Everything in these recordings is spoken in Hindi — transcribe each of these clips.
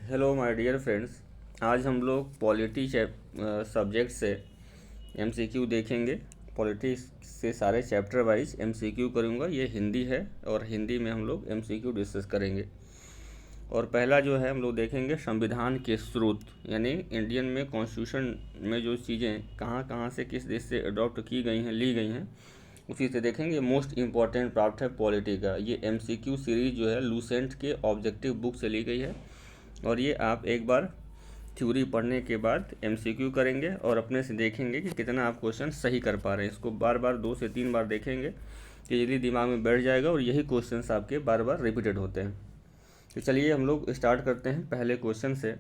Hello my dear friends. आज हम लोग पॉलिटी सब्जेक्ट से एमसीक्यू देखेंगे। पॉलिटी से सारे चैप्टर वाइज एमसीक्यू करूँगा। ये हिंदी है और हिंदी में हम लोग एमसीक्यू डिस्कस करेंगे। और पहला जो है हम लोग देखेंगे संविधान के स्रोत, यानी इंडियन में कॉन्स्टिट्यूशन में जो चीज़ें कहाँ कहाँ से किस देश से अडॉप्ट की गई हैं, ली गई हैं, उसी से देखेंगे। मोस्ट इम्पॉर्टेंट पार्ट है पॉलिटी का। ये एमसीक्यू सीरीज जो है लूसेंट के ऑब्जेक्टिव बुक से ली गई है और ये आप एक बार थ्योरी पढ़ने के बाद एमसीक्यू करेंगे और अपने से देखेंगे कि कितना आप क्वेश्चन सही कर पा रहे हैं। इसको बार बार 2 से 3 बार देखेंगे कि जल्दी दिमाग में बैठ जाएगा और यही क्वेश्चंस आपके बार बार रिपीटेड होते हैं। तो चलिए हम लोग स्टार्ट करते हैं पहले क्वेश्चन से,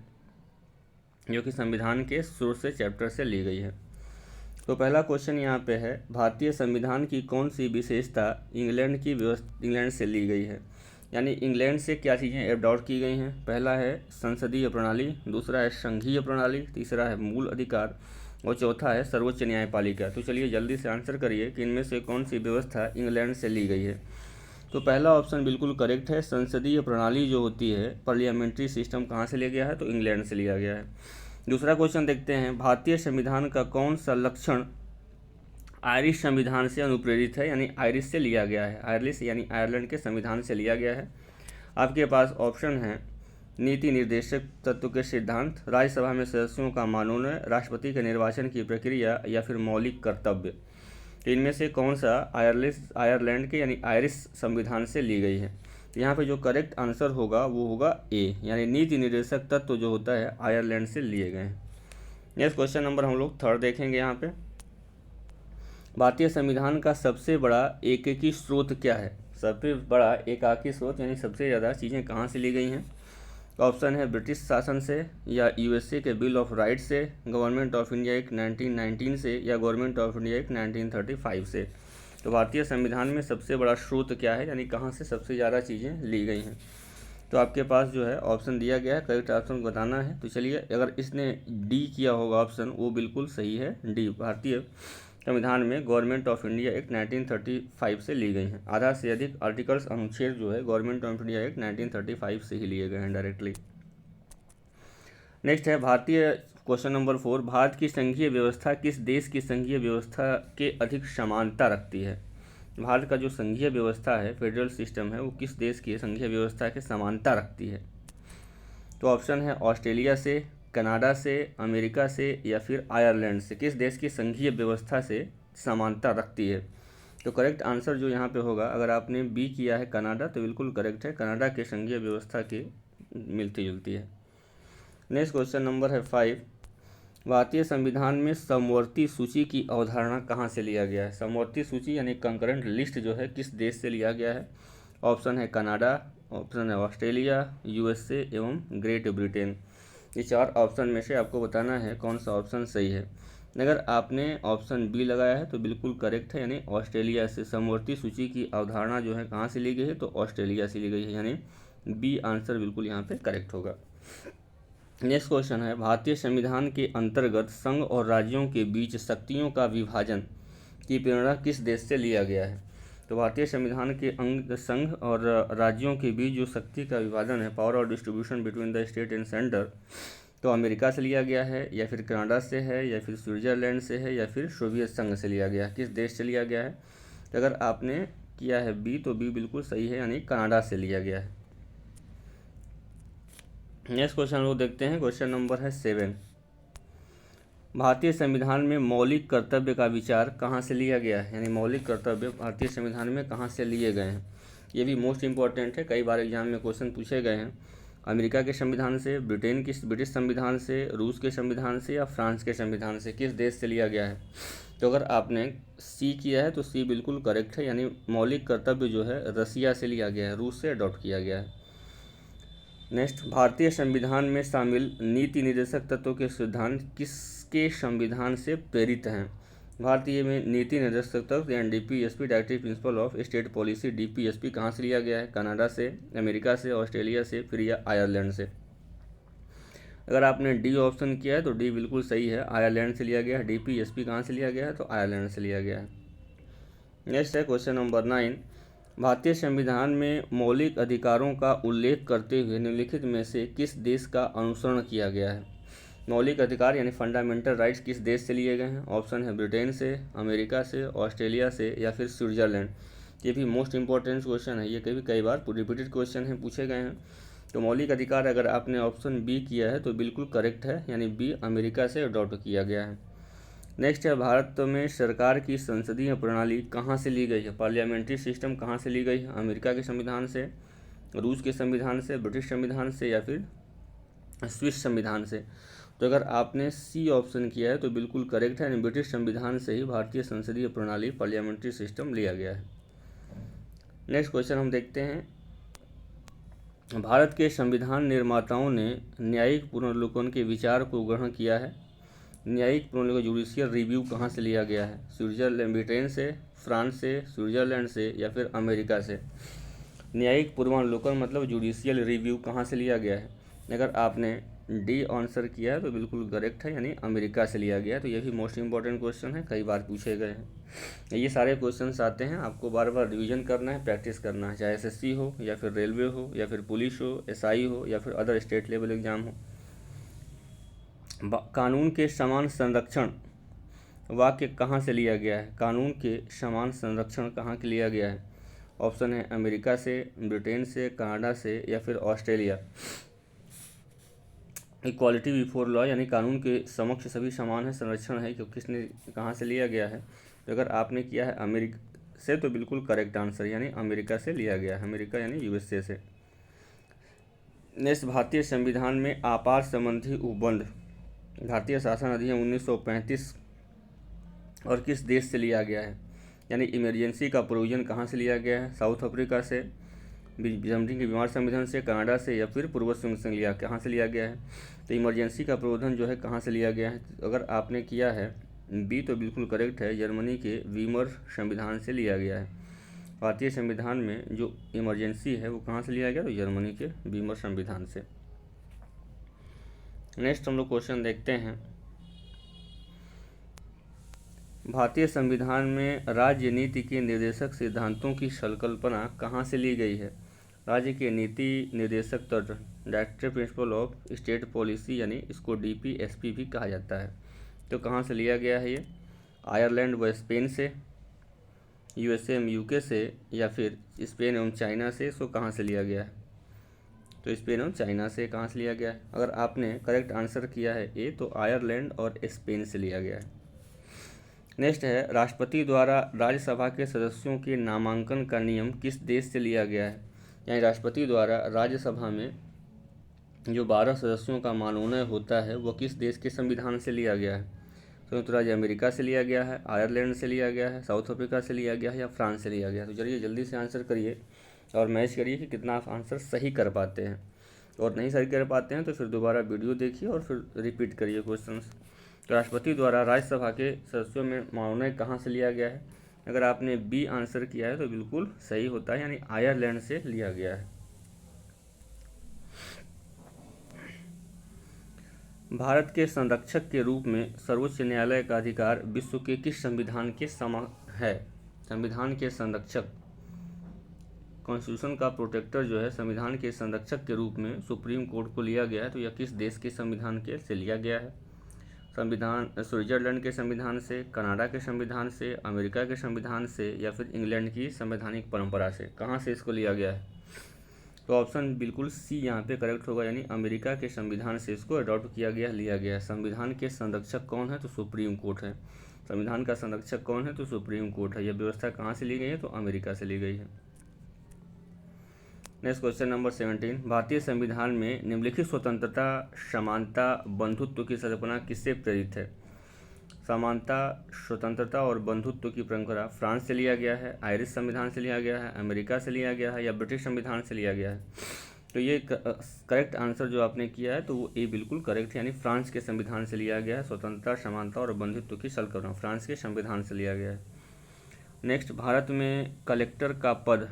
जो कि संविधान के सोर्स से चैप्टर से ली गई है। तो पहला क्वेश्चन यहाँ पे है, भारतीय संविधान की कौन सी विशेषता इंग्लैंड से ली गई है? यानी इंग्लैंड से क्या चीज़ें एडॉप्ट की गई हैं? पहला है संसदीय प्रणाली, दूसरा है संघीय प्रणाली, तीसरा है मूल अधिकार और चौथा है सर्वोच्च न्यायपालिका। तो चलिए जल्दी से आंसर करिए कि इनमें से कौन सी व्यवस्था इंग्लैंड से ली गई है। तो पहला ऑप्शन बिल्कुल करेक्ट है। संसदीय प्रणाली जो होती है, पार्लियामेंट्री सिस्टम, कहाँ से लिया गया है? तो इंग्लैंड से लिया गया है। दूसरा क्वेश्चन देखते हैं, भारतीय संविधान का कौन सा लक्षण आयरिश संविधान से अनुप्रेरित है? यानी आयरिश से लिया गया है। आयरिश यानी आयरलैंड के संविधान से लिया गया है। आपके पास ऑप्शन है नीति निर्देशक तत्व के सिद्धांत, राज्यसभा में सदस्यों का मनोनयन, राष्ट्रपति के निर्वाचन की प्रक्रिया या फिर मौलिक कर्तव्य। तो इनमें से कौन सा आयरलैंड के यानी आयरिश संविधान से ली गई है? यहाँ पे जो करेक्ट आंसर होगा वो होगा ए, यानी नीति निर्देशक तत्व जो होता है आयरलैंड से लिए गए हैं। नेक्स्ट क्वेश्चन नंबर हम लोग थर्ड देखेंगे। यहाँ पे भारतीय संविधान का सबसे बड़ा एकाकी स्रोत क्या है? सबसे बड़ा एकाकी स्रोत यानी सबसे ज़्यादा चीज़ें कहाँ से ली गई हैं? ऑप्शन है ब्रिटिश शासन से, या यूएसए के बिल ऑफ राइट्स से, गवर्नमेंट ऑफ इंडिया एक्ट 1919 से, या गवर्नमेंट ऑफ इंडिया एक्ट 1935 से। तो भारतीय संविधान में सबसे बड़ा स्रोत क्या है, यानी कहाँ से सबसे ज़्यादा चीज़ें ली गई हैं? तो आपके पास जो है ऑप्शन दिया गया है, करेक्ट ऑप्शन बताना है। तो चलिए, अगर इसने डी किया होगा ऑप्शन, वो बिल्कुल सही है, डी। भारतीय संविधान में गवर्नमेंट ऑफ इंडिया एक्ट 1935 से ली गई हैं। आधा से अधिक आर्टिकल्स, अनुच्छेद जो है गवर्नमेंट ऑफ इंडिया एक्ट 1935 से ही लिए गए हैं डायरेक्टली। नेक्स्ट है भारतीय क्वेश्चन नंबर 4, भारत की संघीय व्यवस्था किस देश की संघीय व्यवस्था के अधिक समानता रखती है? भारत का जो संघीय व्यवस्था है, फेडरल सिस्टम है, वो किस देश की संघीय व्यवस्था के समानता रखती है? तो ऑप्शन है ऑस्ट्रेलिया से, कनाडा से, अमेरिका से, या फिर आयरलैंड से। किस देश की संघीय व्यवस्था से समानता रखती है? तो करेक्ट आंसर जो यहाँ पे होगा, अगर आपने बी किया है कनाडा, तो बिल्कुल करेक्ट है, कनाडा के संघीय व्यवस्था की मिलती जुलती है। नेक्स्ट क्वेश्चन नंबर है 5, भारतीय संविधान में समवर्ती सूची की अवधारणा कहाँ से लिया गया है? समवर्ती सूची यानी कंकरेंट लिस्ट जो है किस देश से लिया गया है? ऑप्शन है कनाडा, ऑप्शन है ऑस्ट्रेलिया, यूएसए एवं ग्रेट ब्रिटेन। ये 4 ऑप्शन में से आपको बताना है कौन सा ऑप्शन सही है। अगर आपने ऑप्शन बी लगाया है तो बिल्कुल करेक्ट है, यानी ऑस्ट्रेलिया से समवर्ती सूची की अवधारणा जो है कहाँ से ली गई है? तो ऑस्ट्रेलिया से ली गई है, यानी बी आंसर बिल्कुल यहाँ पे करेक्ट होगा। नेक्स्ट क्वेश्चन है, भारतीय संविधान के अंतर्गत संघ और राज्यों के बीच शक्तियों का विभाजन की प्रेरणा किस देश से लिया गया है? तो भारतीय संविधान के अंग संघ और राज्यों के बीच जो शक्ति का विभाजन है, पावर और distribution between the state and centre, तो अमेरिका से लिया गया है, या फिर कनाडा से है, या फिर स्विट्जरलैंड से है, या फिर सोवियत संघ से लिया गया है? किस देश से लिया गया है? तो अगर आपने किया है बी, तो बी बिल्कुल सही है, यानी कनाडा से लिया गया है। नेक्स्ट क्वेश्चन लोग देखते हैं, क्वेश्चन नंबर है 7, भारतीय संविधान में मौलिक कर्तव्य का विचार कहाँ से लिया गया है? यानी मौलिक कर्तव्य भारतीय संविधान में कहाँ से लिए गए हैं? ये भी मोस्ट इंपॉर्टेंट है, कई बार एग्जाम में क्वेश्चन पूछे गए हैं। अमेरिका के संविधान से, ब्रिटिश संविधान से, रूस के संविधान से, या फ्रांस के संविधान से? किस देश से लिया गया है? तो अगर आपने सी किया है तो सी बिल्कुल करेक्ट है, यानी मौलिक कर्तव्य जो है रसिया से लिया गया है, रूस से अडॉप्ट किया गया है। नेक्स्ट, भारतीय संविधान में शामिल नीति निर्देशक तत्वों के सिद्धांत किसके संविधान से प्रेरित हैं? भारतीय में नीति निर्देशक तत्व यानी DPSP, directive principle of state policy, DPSP कहाँ से लिया गया है? कनाडा से, अमेरिका से, ऑस्ट्रेलिया से, फिर या आयरलैंड से? अगर आपने डी ऑप्शन किया है तो डी बिल्कुल सही है, आयरलैंड से लिया गया है। डीपीएसपी कहाँ से लिया गया है? तो आयरलैंड से लिया गया है। नेक्स्ट है क्वेश्चन नंबर 9, भारतीय संविधान में मौलिक अधिकारों का उल्लेख करते हुए निम्नलिखित में से किस देश का अनुसरण किया गया है? मौलिक अधिकार यानी फंडामेंटल राइट्स किस देश से लिए गए हैं? ऑप्शन है ब्रिटेन से, अमेरिका से, ऑस्ट्रेलिया से या फिर स्विट्जरलैंड। ये भी मोस्ट इंपॉर्टेंट क्वेश्चन है, ये कई बार रिपीटेड क्वेश्चन है, पूछे गए हैं। तो मौलिक अधिकार अगर आपने ऑप्शन बी किया है तो बिल्कुल करेक्ट है, यानी बी अमेरिका से अडॉप्ट किया गया है। नेक्स्ट है, भारत में सरकार की संसदीय प्रणाली कहाँ से ली गई है? पार्लियामेंट्री सिस्टम कहाँ से ली गई है? अमेरिका के संविधान से, रूस के संविधान से, ब्रिटिश संविधान से या फिर स्विस संविधान से? तो अगर आपने सी ऑप्शन किया है तो बिल्कुल करेक्ट है, यानी ब्रिटिश संविधान से ही भारतीय संसदीय प्रणाली पार्लियामेंट्री सिस्टम लिया गया है। नेक्स्ट क्वेश्चन हम देखते हैं, भारत के संविधान निर्माताओं ने न्यायिक पुनर्विलोकन के विचार को ग्रहण किया है। न्यायिक पुनर्विलोकन जुडिशियल रिव्यू कहाँ से लिया गया है? स्विट्जरलैंड, ब्रिटेन से, फ्रांस से, स्विट्जरलैंड से या फिर अमेरिका से? न्यायिक पुनर्विलोकन मतलब जुडिशियल रिव्यू कहाँ से लिया गया है? अगर आपने डी आंसर किया है तो बिल्कुल करेक्ट है, यानी अमेरिका से लिया गया है। तो ये भी मोस्ट इंपॉर्टेंट क्वेश्चन है, कई बार पूछे गए हैं। ये सारे क्वेश्चंस आते हैं, आपको बार बार रिवीजन करना है, प्रैक्टिस करना है, चाहे एसएससी हो या फिर रेलवे हो या फिर पुलिस हो, एसआई हो या फिर अदर स्टेट लेवल एग्जाम हो। कानून के समान संरक्षण वाक्य कहाँ से लिया गया है? कानून के समान संरक्षण कहाँ के लिया गया है? ऑप्शन है अमेरिका से, ब्रिटेन से, कनाडा से या फिर ऑस्ट्रेलिया। इक्वालिटी बिफोर लॉ यानी कानून के समक्ष सभी समान है, संरक्षण है, क्योंकि किसने कहाँ से लिया गया है? तो अगर आपने किया है अमेरिका से तो बिल्कुल करेक्ट आंसर, यानी अमेरिका से लिया गया है, अमेरिका यानी यूएसए से। नेक्स्ट, भारतीय संविधान में आपात संबंधी उपबंध भारतीय शासन अधिनियम 1935 और किस देश से लिया गया है? यानी इमरजेंसी का प्रोविजन कहाँ से लिया गया है? साउथ अफ्रीका से, बिजमटिंग के बीमार संविधान से, कनाडा से या फिर पूर्व से कहाँ से लिया गया है? तो इमरजेंसी का प्रावधान जो है कहाँ से लिया गया है? अगर आपने किया है बी तो बिल्कुल करेक्ट है, जर्मनी के वीमर संविधान से लिया गया है। भारतीय संविधान में जो इमरजेंसी है वो कहाँ से लिया गया? तो जर्मनी के वीमर संविधान से। नेक्स्ट हम लोग क्वेश्चन देखते हैं, भारतीय संविधान में राज्य नीति के निर्देशक सिद्धांतों की संकल्पना कहाँ से ली गई है? राज्य के नीति निर्देशक तत्व, directive principle of state policy, यानी इसको डीपीएसपी भी कहा जाता है। तो कहाँ से लिया गया है ये? आयरलैंड व स्पेन से, यूएसए एवं यूके से या फिर स्पेन एवं चाइना से? इसको कहाँ से लिया गया है? तो स्पेन और चाइना से कहाँ से लिया गया है? अगर आपने करेक्ट आंसर किया है ए तो आयरलैंड और स्पेन से लिया गया है। नेक्स्ट है, राष्ट्रपति द्वारा राज्यसभा के सदस्यों के नामांकन का नियम किस देश से लिया गया है? यानी राष्ट्रपति द्वारा राज्यसभा में जो 12 सदस्यों का मनोनयन होता है वो किस देश के संविधान से लिया गया है? संयुक्त राज्य अमेरिका से लिया गया है, आयरलैंड से लिया गया है, साउथ अफ्रीका से लिया गया है या फ्रांस से लिया गया है? तो चलिए जल्दी से आंसर करिए और मैच करिए कि कितना आप आंसर सही कर पाते हैं, और नहीं सही कर पाते हैं तो फिर दोबारा वीडियो देखिए और फिर रिपीट करिए क्वेश्चंस। राष्ट्रपति द्वारा राज्यसभा के सदस्यों में मनोनयन कहाँ से लिया गया है? अगर आपने बी आंसर किया है तो बिल्कुल सही होता है, यानी आयरलैंड से लिया गया है। भारत के संरक्षक के रूप में सर्वोच्च न्यायालय का अधिकार विश्व के किस संविधान के समान है? संविधान के संरक्षक, कॉन्स्टिट्यूशन का प्रोटेक्टर जो है, संविधान के संरक्षक के रूप में सुप्रीम कोर्ट को लिया गया है। तो यह किस देश के संविधान के से लिया गया है? संविधान स्विट्जरलैंड के संविधान से, कनाडा के संविधान से, अमेरिका के संविधान से या फिर इंग्लैंड की संवैधानिक परंपरा से? कहाँ से इसको लिया गया है? तो ऑप्शन बिल्कुल सी यहाँ पे करेक्ट होगा, यानी अमेरिका के संविधान से इसको अडॉप्ट किया गया, लिया गया है। संविधान के संरक्षक कौन है? तो सुप्रीम कोर्ट है। संविधान का संरक्षक कौन है? तो सुप्रीम कोर्ट है। यह व्यवस्था कहाँ से ली गई है? तो अमेरिका से ली गई है। नेक्स्ट क्वेश्चन नंबर 17, भारतीय संविधान में निम्नलिखित स्वतंत्रता, समानता, बंधुत्व की कल्पना किससे प्रेरित है? समानता, स्वतंत्रता और बंधुत्व की परंपरा फ्रांस से लिया गया है, आयरिश संविधान से लिया गया है, अमेरिका से लिया गया है या ब्रिटिश संविधान से लिया गया है? तो ये करेक्ट आंसर जो आपने किया है तो वो ए बिल्कुल करेक्ट है, यानी फ्रांस के संविधान से लिया गया है। स्वतंत्रता, समानता और बंधुत्व की कल्पना फ्रांस के संविधान से लिया गया है। नेक्स्ट, भारत में कलेक्टर का पद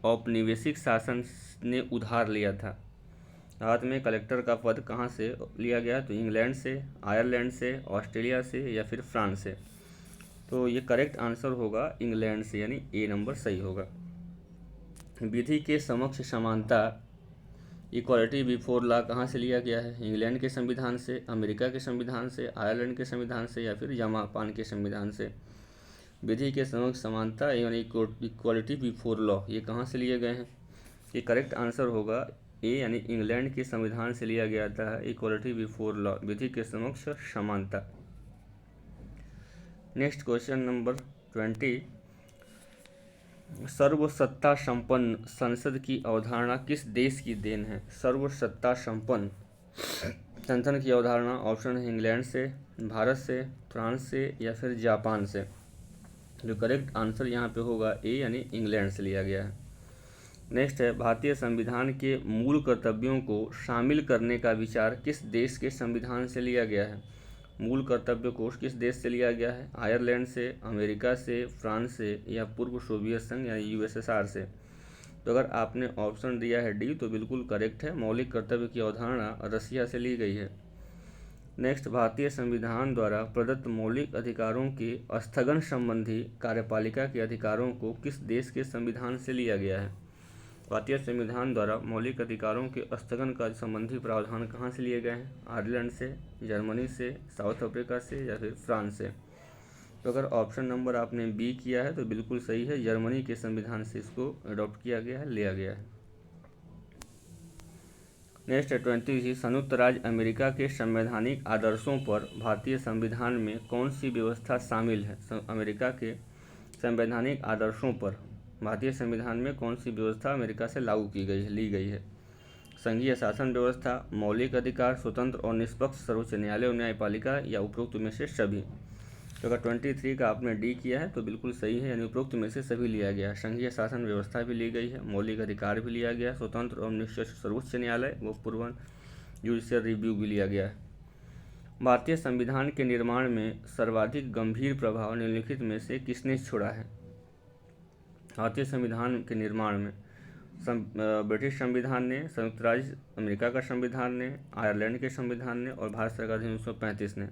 औपनिवेशिक शासन ने उधार लिया था। भारत में कलेक्टर का पद कहाँ से लिया गया? तो इंग्लैंड से, आयरलैंड से, ऑस्ट्रेलिया से या फिर फ्रांस से? तो ये करेक्ट आंसर होगा इंग्लैंड से, यानी ए नंबर सही होगा। विधि के समक्ष समानता, इक्वालिटी बिफोर लॉ कहाँ से लिया गया है? इंग्लैंड के संविधान से, अमेरिका के संविधान से, आयरलैंड के संविधान से या फिर जापान के संविधान से। विधि के समक्ष समानता यानी इक्वालिटी बिफोर लॉ ये कहाँ से लिए गए हैं? ये करेक्ट आंसर होगा ए यानी इंग्लैंड के संविधान से लिया गया था इक्वालिटी बिफोर लॉ, विधि के समक्ष समानता। नेक्स्ट क्वेश्चन नंबर 20, सर्वसत्ता संपन्न संसद की अवधारणा किस देश की देन है? सर्वसत्ता संपन्न संसद की अवधारणा ऑप्शन है इंग्लैंड से, भारत से, फ्रांस से या फिर जापान से। जो करेक्ट आंसर यहाँ पे होगा ए यानी इंग्लैंड से लिया गया है। नेक्स्ट है, भारतीय संविधान के मूल कर्तव्यों को शामिल करने का विचार किस देश के संविधान से लिया गया है? मूल कर्तव्य कोष किस देश से लिया गया है? आयरलैंड से, अमेरिका से, फ्रांस से या पूर्व सोवियत संघ यानी यूएसएसआर से। तो अगर आपने ऑप्शन दिया है डी तो बिल्कुल करेक्ट है, मौलिक कर्तव्य की अवधारणा रसिया से ली गई है। नेक्स्ट, भारतीय संविधान द्वारा प्रदत्त मौलिक अधिकारों के स्थगन संबंधी कार्यपालिका के अधिकारों को किस देश के संविधान से लिया गया है? भारतीय संविधान द्वारा मौलिक अधिकारों के स्थगन का संबंधी प्रावधान कहाँ से लिए गए हैं? आयरलैंड से, जर्मनी से, साउथ अफ्रीका से या फिर फ्रांस से। तो अगर ऑप्शन नंबर आपने बी किया है तो बिल्कुल सही है, जर्मनी के संविधान से इसको अडॉप्ट किया गया है, लिया गया है। नेक्स्ट है 20, संयुक्त राज्य अमेरिका के संवैधानिक आदर्शों पर भारतीय संविधान में कौन सी व्यवस्था शामिल है? अमेरिका के संवैधानिक आदर्शों पर भारतीय संविधान में कौन सी व्यवस्था अमेरिका से लागू की गई है, ली गई है? संघीय शासन व्यवस्था, मौलिक अधिकार, स्वतंत्र और निष्पक्ष सर्वोच्च न्यायालय और न्यायपालिका या उपरोक्त में से सभी। तो अगर 23 का आपने डी किया है तो बिल्कुल सही है, यानी उपरोक्त में से सभी लिया गया। संघीय शासन व्यवस्था भी ली गई है, मौलिक अधिकार भी लिया गया, स्वतंत्र और निष्पक्ष सर्वोच्च न्यायालय वो पूर्व जुडिशियल रिव्यू भी लिया गया है। भारतीय संविधान के निर्माण में सर्वाधिक गंभीर प्रभाव निम्नलिखित में से किसने छोड़ा है? भारतीय संविधान के निर्माण में ब्रिटिश संविधान ने, संयुक्त राज्य अमेरिका का संविधान ने, आयरलैंड के संविधान ने और भारत सरकार 1935 ने।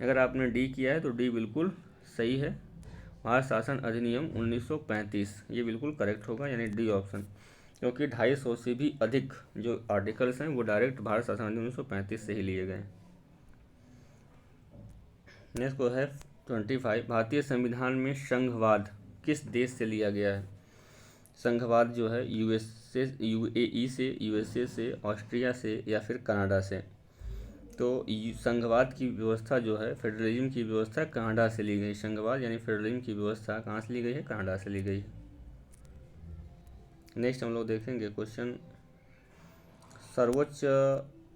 अगर आपने डी किया है तो डी बिल्कुल सही है, भारत शासन अधिनियम 1935 ये बिल्कुल करेक्ट होगा, यानी डी ऑप्शन, क्योंकि 250 से भी अधिक जो आर्टिकल्स हैं वो डायरेक्ट भारत शासन अधिनियम 1935 से ही लिए गए। नेक्स्ट को है 25, भारतीय संविधान में संघवाद किस देश से लिया गया है? संघवाद जो है यूएई से, यूएसए से, ऑस्ट्रिया से या फिर कनाडा से। तो संघवाद की व्यवस्था जो है, फेडरलिज्म की व्यवस्था कनाडा से ली गई। संघवाद यानी फेडरलिज्म की व्यवस्था कहाँ से ली गई है? कनाडा से ली गई है। नेक्स्ट हम लोग देखेंगे क्वेश्चन, सर्वोच्च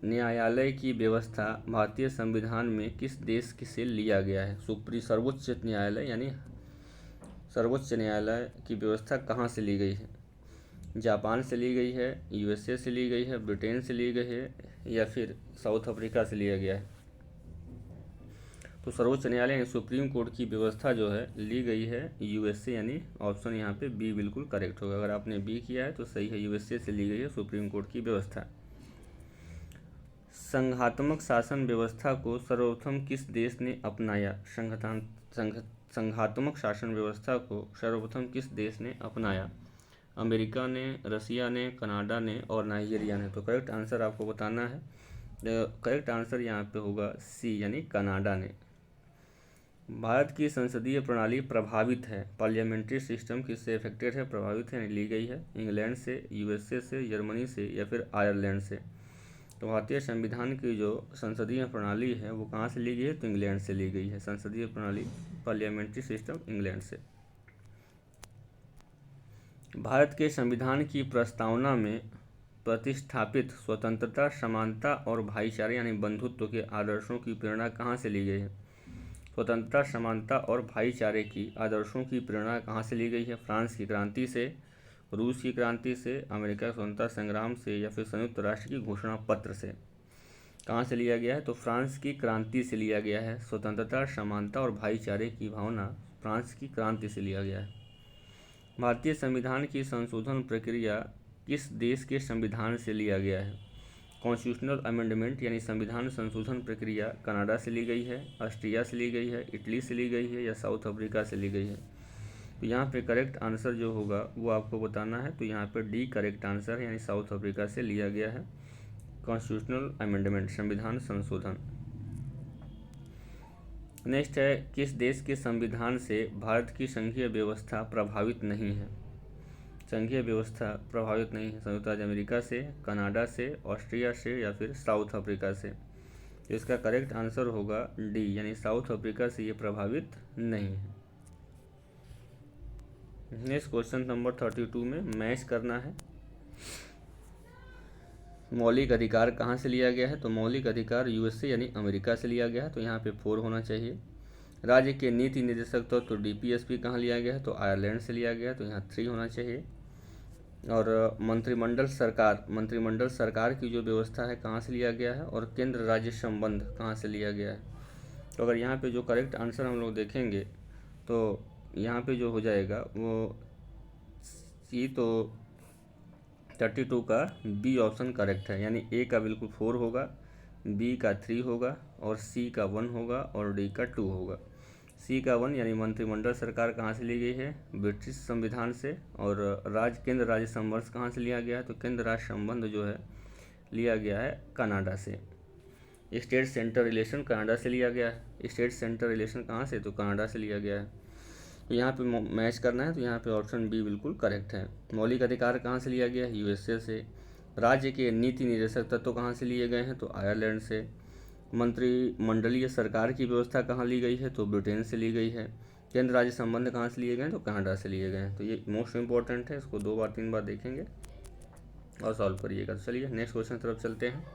न्यायालय की व्यवस्था भारतीय संविधान में किस देश से लिया गया है? सर्वोच्च न्यायालय यानी सर्वोच्च न्यायालय की व्यवस्था कहाँ से ली गई है? जापान से ली गई है, यूएसए से ली गई है, ब्रिटेन से ली गई है या फिर साउथ अफ्रीका से लिया गया है? तो सर्वोच्च न्यायालय यानी सुप्रीम कोर्ट की व्यवस्था जो है ली गई है यूएसए, यानी ऑप्शन यहाँ पे बी बिल्कुल करेक्ट होगा। अगर आपने बी किया है तो सही है, यूएसए से ली गई है सुप्रीम कोर्ट की व्यवस्था। संघात्मक शासन व्यवस्था को सर्वप्रथम किस देश ने अपनाया? संघात्मक शासन व्यवस्था को सर्वप्रथम किस देश ने अपनाया? अमेरिका ने, रसिया ने, कनाडा ने और नाइजीरिया ने। तो करेक्ट आंसर आपको बताना है, करेक्ट आंसर यहाँ पे होगा सी यानी कनाडा ने। भारत की संसदीय प्रणाली प्रभावित है, पार्लियामेंट्री सिस्टम किससे अफेक्टेड है? प्रभावित है यानी ली गई है, इंग्लैंड से, यूएसए से, जर्मनी से या फिर आयरलैंड से। तो भारतीय संविधान की जो संसदीय प्रणाली है वो कहाँ से ली गई है? तो इंग्लैंड से ली गई है। संसदीय प्रणाली, पार्लियामेंट्री सिस्टम इंग्लैंड से। भारत के संविधान की प्रस्तावना में प्रतिष्ठापित स्वतंत्रता, समानता और भाईचारे यानी बंधुत्व के आदर्शों की प्रेरणा कहाँ से ली गई है? स्वतंत्रता, समानता और भाईचारे की आदर्शों की प्रेरणा कहाँ से ली गई है? फ्रांस की क्रांति से, रूस की क्रांति से, अमेरिका स्वतंत्रता संग्राम से या फिर संयुक्त राष्ट्र की घोषणा पत्र से। कहाँ से लिया गया है? तो फ्रांस की क्रांति से लिया गया है। स्वतंत्रता, समानता और भाईचारे की भावना फ्रांस की क्रांति से लिया गया है। भारतीय संविधान की संशोधन प्रक्रिया किस देश के संविधान से लिया गया है? कॉन्स्टिट्यूशनल अमेंडमेंट यानी संविधान संशोधन प्रक्रिया कनाडा से ली गई है, ऑस्ट्रिया से ली गई है, इटली से ली गई है या साउथ अफ्रीका से ली गई है? तो यहाँ पे करेक्ट आंसर जो होगा वो आपको बताना है। तो यहाँ पे डी करेक्ट आंसर है, यानी साउथ अफ्रीका से लिया गया है कॉन्स्टिट्यूशनल अमेंडमेंट, संविधान संशोधन। नेक्स्ट है, किस देश के संविधान से भारत की संघीय व्यवस्था प्रभावित नहीं है? संघीय व्यवस्था प्रभावित नहीं है, संयुक्त राज्य अमेरिका से, कनाडा से, ऑस्ट्रिया से या फिर साउथ अफ्रीका से। तो इसका करेक्ट आंसर होगा डी, यानी साउथ अफ्रीका से ये प्रभावित नहीं है। नेक्स्ट क्वेश्चन नंबर 32 में मैच करना है। मौलिक अधिकार कहाँ से लिया गया है? तो मौलिक अधिकार यूएसए यानी अमेरिका से लिया गया है, तो यहाँ पे 4 होना चाहिए। राज्य के नीति निर्देशक तौर तो डीपीएसपी कहाँ लिया गया है? तो आयरलैंड से लिया गया है, तो यहाँ 3 होना चाहिए। और मंत्रिमंडल सरकार की जो व्यवस्था है कहाँ से लिया गया है? और केंद्र राज्य संबंध कहाँ से लिया गया है? तो अगर यहाँ पे जो करेक्ट आंसर हम लोग देखेंगे तो यहाँ पे जो हो जाएगा वो सी, तो 32 का बी ऑप्शन करेक्ट है, यानी ए का बिल्कुल 4 होगा, बी का 3 होगा और सी का 1 होगा और डी का 2 होगा। सी का 1 यानी मंत्रिमंडल सरकार कहाँ से ली गई है? ब्रिटिश संविधान से। और केंद्र राज्य संबंध कहाँ से लिया गया है? तो केंद्र राज्य संबंध जो है लिया गया है कनाडा से। स्टेट सेंटर रिलेशन कनाडा से लिया गया है। स्टेट सेंटर रिलेशन कहाँ से? तो कनाडा से लिया गया है। तो यहाँ पे मैच करना है, तो यहाँ पे ऑप्शन बी बिल्कुल करेक्ट है। मौलिक अधिकार कहाँ से लिया गया है? यूएसए से। राज्य के नीति निर्देशक तत्व कहाँ से लिए गए हैं? तो आयरलैंड से। मंत्रिमंडलीय सरकार की व्यवस्था कहाँ ली गई है? तो ब्रिटेन से ली गई है। केंद्र राज्य संबंध कहाँ से लिए गए हैं? तो कनाडा से लिए गए हैं। तो ये मोस्ट इंपॉर्टेंट है, इसको 2 बार 3 बार देखेंगे और सॉल्व करिएगा। चलिए नेक्स्ट क्वेश्चन तरफ चलते हैं।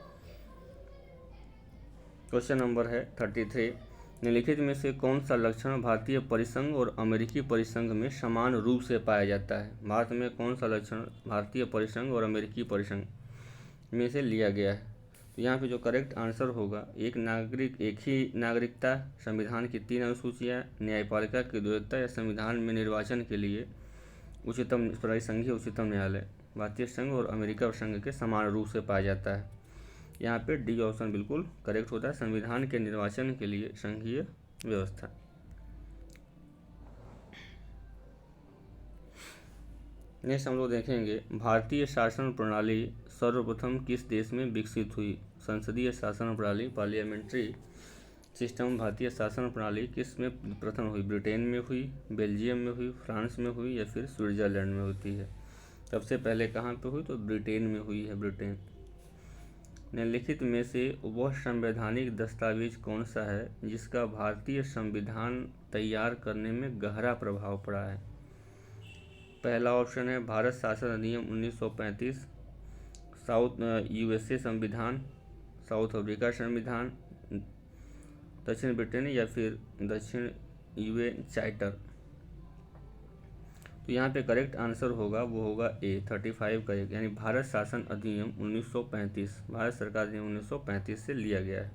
क्वेश्चन नंबर है 33, निम्नलिखित में से कौन सा लक्षण भारतीय परिसंघ और अमेरिकी परिसंघ में समान रूप से पाया जाता है? भारत में कौन सा लक्षण भारतीय परिसंघ और अमेरिकी परिसंघ में से लिया गया है? तो यहाँ पे जो करेक्ट आंसर होगा, एक ही नागरिकता, संविधान की 3 अनुसूचियाँ, न्यायपालिका की द्वैतता या संविधान में निर्वाचन के लिए संघीय उच्चतम न्यायालय भारतीय संघ और अमेरिका संघ के समान रूप से पाया जाता है। यहाँ पे डी ऑप्शन बिल्कुल करेक्ट होता है, संविधान के निर्वाचन के लिए संघीय व्यवस्था। नेक्स्ट हम लोग देखेंगे, भारतीय शासन प्रणाली सर्वप्रथम किस देश में विकसित हुई? संसदीय शासन प्रणाली, पार्लियामेंट्री सिस्टम, भारतीय शासन प्रणाली किस में प्रथम हुई? ब्रिटेन में हुई, बेल्जियम में हुई, फ्रांस में हुई या फिर स्विट्जरलैंड में होती है? सबसे पहले कहाँ पे हुई? तो ब्रिटेन में हुई है, ब्रिटेन। निम्नलिखित में से वह संवैधानिक दस्तावेज कौन सा है जिसका भारतीय संविधान तैयार करने में गहरा प्रभाव पड़ा है? पहला ऑप्शन है भारत शासन अधिनियम 1935, यूएसए संविधान, साउथ अफ्रीका संविधान, दक्षिण ब्रिटेन या फिर दक्षिण यूएन चार्टर। तो यहाँ पे करेक्ट आंसर होगा वो होगा ए, 35 करेक्ट, यानी भारत शासन अधिनियम 1935, भारत सरकार अधिनियम 1935 से लिया गया है।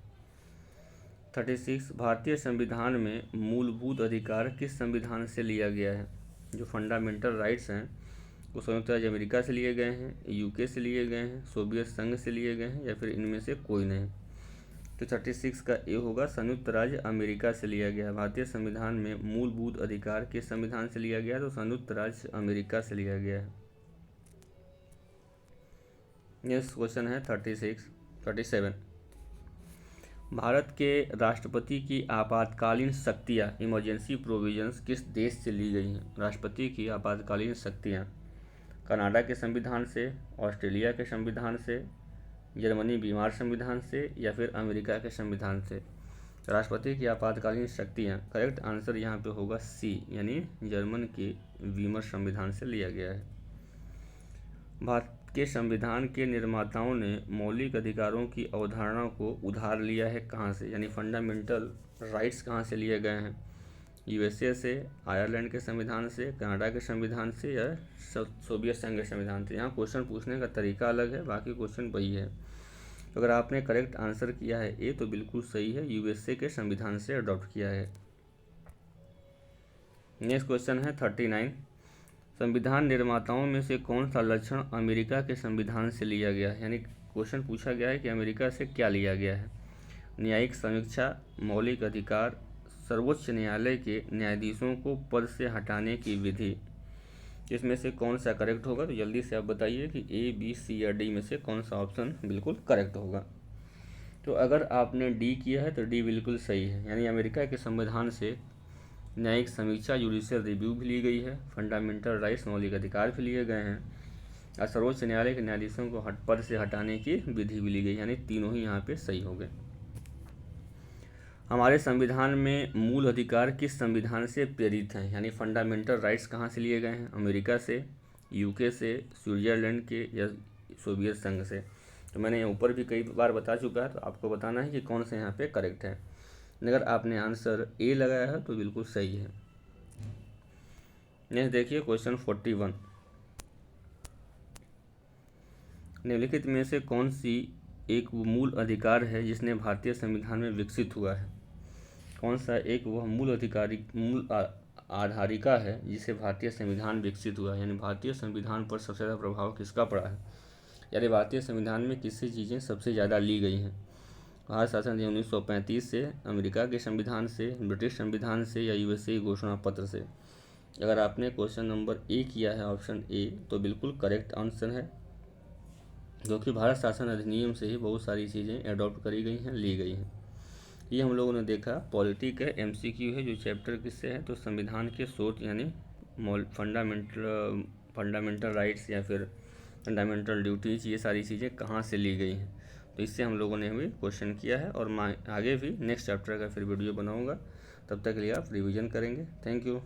36, भारतीय संविधान में मूलभूत अधिकार किस संविधान से लिया गया है? जो फंडामेंटल राइट्स हैं वो संयुक्त राज्य अमेरिका से लिए गए हैं, यूके से लिए गए हैं, सोवियत संघ से लिए गए हैं या फिर इनमें से कोई नहीं? तो 36 का ए होगा, संयुक्त राज्य अमेरिका से लिया गया है। भारतीय संविधान में मूलभूत अधिकार किस संविधान से लिया गया है? तो संयुक्त राज्य अमेरिका से लिया गया है। नेक्स्ट क्वेश्चन है 37, भारत के राष्ट्रपति की आपातकालीन शक्तियाँ, इमरजेंसी प्रोविजंस किस देश से ली गई हैं? राष्ट्रपति की आपातकालीन शक्तियाँ कनाडा के संविधान से, ऑस्ट्रेलिया के संविधान से, जर्मनी बीमार संविधान से या फिर अमेरिका के संविधान से? राष्ट्रपति की आपातकालीन शक्तियाँ, करेक्ट आंसर यहाँ पे होगा सी, यानी जर्मन के वीमर संविधान से लिया गया है। भारत के संविधान के निर्माताओं ने मौलिक अधिकारों की अवधारणा को उधार लिया है कहाँ से? यानी फंडामेंटल राइट्स कहाँ से लिए गए हैं? यूएसए से, आयरलैंड के संविधान से, कनाडा के संविधान से या सोवियत संघ के संविधान से? यहाँ क्वेश्चन पूछने का तरीका अलग है, बाकी क्वेश्चन वही है। तो अगर आपने करेक्ट आंसर किया है ए तो बिल्कुल सही है, यूएसए के संविधान से अडॉप्ट किया है। नेक्स्ट क्वेश्चन है 39, संविधान निर्माताओं में से कौन सा लक्षण अमेरिका के संविधान से लिया गया है? यानी क्वेश्चन पूछा गया है कि अमेरिका से क्या लिया गया है? न्यायिक समीक्षा, मौलिक अधिकार, सर्वोच्च न्यायालय के न्यायाधीशों को पद से हटाने की विधि, इसमें से कौन सा करेक्ट होगा? तो जल्दी से आप बताइए कि ए, बी, सी या डी में से कौन सा ऑप्शन बिल्कुल करेक्ट होगा। तो अगर आपने डी किया है तो डी बिल्कुल सही है, यानी अमेरिका के संविधान से न्यायिक समीक्षा जुडिशियल रिव्यू भी ली गई है, फंडामेंटल राइट्स मौलिक अधिकार भी लिए गए हैं, और सर्वोच्च न्यायालय के न्यायाधीशों को पद से हटाने की विधि भी ली गई, यानी तीनों ही यहाँ पे सही हो गए। हमारे संविधान में मूल अधिकार किस संविधान से प्रेरित हैं, यानी फंडामेंटल राइट्स कहाँ से लिए गए हैं? अमेरिका से, यूके से, स्विट्जरलैंड के या सोवियत संघ से। तो मैंने यहाँ ऊपर भी कई बार बता चुका है, तो आपको बताना है कि कौन सा यहाँ पे करेक्ट है। अगर आपने आंसर ए लगाया है तो बिल्कुल सही है। नेक्स्ट देखिए क्वेश्चन 41, निम्नलिखित में से कौन सी एक मूल अधिकार है जिसने भारतीय संविधान में विकसित हुआ है? कौन सा एक वह मूल आधारिका है जिसे भारतीय संविधान विकसित हुआ है, यानी भारतीय संविधान पर सबसे ज़्यादा प्रभाव किसका पड़ा है, यानी भारतीय संविधान में किससे चीज़ें सबसे ज़्यादा ली गई हैं? भारत शासन 1935 से, अमेरिका के संविधान से, ब्रिटिश संविधान से या यूएसए घोषणा पत्र से। अगर आपने क्वेश्चन नंबर ए किया है ऑप्शन ए तो बिल्कुल करेक्ट आंसर है, क्योंकि भारत शासन अधिनियम से ही बहुत सारी चीज़ें एडॉप्ट करी गई हैं, ली गई हैं। ये हम लोगों ने देखा पॉलिटिक है, एमसीक्यू है, जो चैप्टर किससे है तो संविधान के सोच यानी फंडामेंटल राइट्स या फिर फंडामेंटल ड्यूटीज, ये सारी चीज़ें कहाँ से ली गई हैं। तो इससे हम लोगों ने भी क्वेश्चन किया है, और मैं आगे भी नेक्स्ट चैप्टर का फिर वीडियो बनाऊँगा। तब तक के लिए आप रिवीजन करेंगे। Thank you.